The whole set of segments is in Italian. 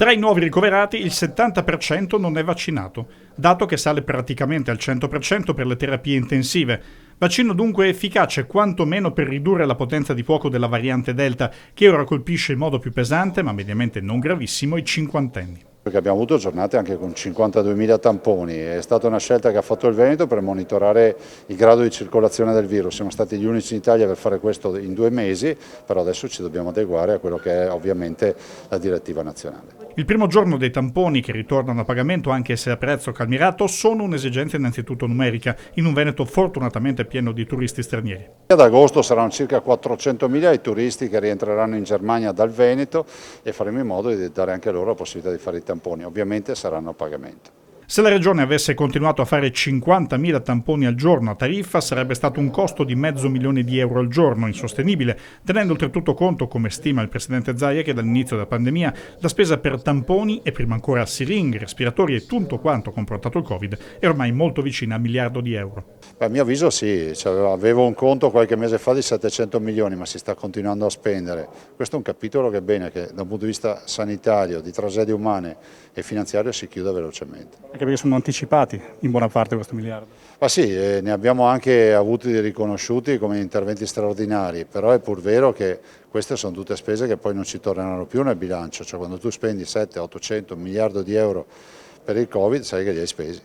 Tra i nuovi ricoverati il 70% non è vaccinato, dato che sale praticamente al 100% per le terapie intensive. Vaccino dunque efficace quantomeno per ridurre la potenza di fuoco della variante Delta, che ora colpisce in modo più pesante, ma mediamente non gravissimo, i cinquantenni. Perché abbiamo avuto giornate anche con 52.000 tamponi, è stata una scelta che ha fatto il Veneto per monitorare il grado di circolazione del virus. Siamo stati gli unici in Italia per fare questo in 2 mesi, però adesso ci dobbiamo adeguare a quello che è ovviamente la direttiva nazionale. Il primo giorno dei tamponi che ritornano a pagamento, anche se a prezzo calmierato, sono un'esigenza innanzitutto numerica, in un Veneto fortunatamente pieno di turisti stranieri. Ad agosto saranno circa 400.000 i turisti che rientreranno in Germania dal Veneto e faremo in modo di dare anche loro la possibilità di fare i tamponi, ovviamente saranno a pagamento. Se la Regione avesse continuato a fare 50.000 tamponi al giorno a tariffa, sarebbe stato un costo di €500.000 al giorno, insostenibile, tenendo oltretutto conto, come stima il presidente Zaia, che dall'inizio della pandemia la spesa per tamponi e prima ancora siringhe, respiratori e tutto quanto comportato il Covid è ormai molto vicina a €1 miliardo. A mio avviso sì, avevo un conto qualche mese fa di 700 milioni, ma si sta continuando a spendere. Questo è un capitolo che è bene che da un punto di vista sanitario, di tragedie umane e finanziario si chiuda velocemente. Anche perché sono anticipati in buona parte questo miliardo. Ma sì, ne abbiamo anche avuti di riconosciuti come interventi straordinari, però è pur vero che queste sono tutte spese che poi non ci torneranno più nel bilancio, cioè quando tu spendi 700-800 miliardi di euro per il Covid sai che li hai spesi.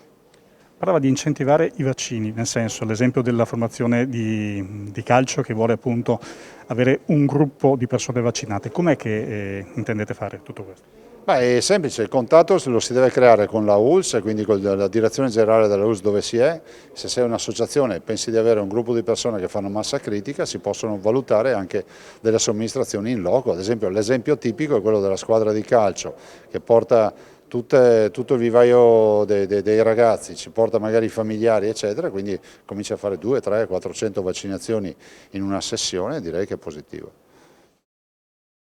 Parlava di incentivare i vaccini, nel senso l'esempio della formazione di calcio che vuole appunto avere un gruppo di persone vaccinate. Com'è che intendete fare tutto questo? Beh, è semplice, il contatto lo si deve creare con la ULSS, quindi con la direzione generale della ULSS dove si è. Se sei un'associazione e pensi di avere un gruppo di persone che fanno massa critica, si possono valutare anche delle somministrazioni in loco. Ad esempio, l'esempio tipico è quello della squadra di calcio che porta tutto il vivaio dei ragazzi, ci porta magari i familiari eccetera, quindi comincia a fare 200, 300, 400 vaccinazioni in una sessione, direi che è positivo.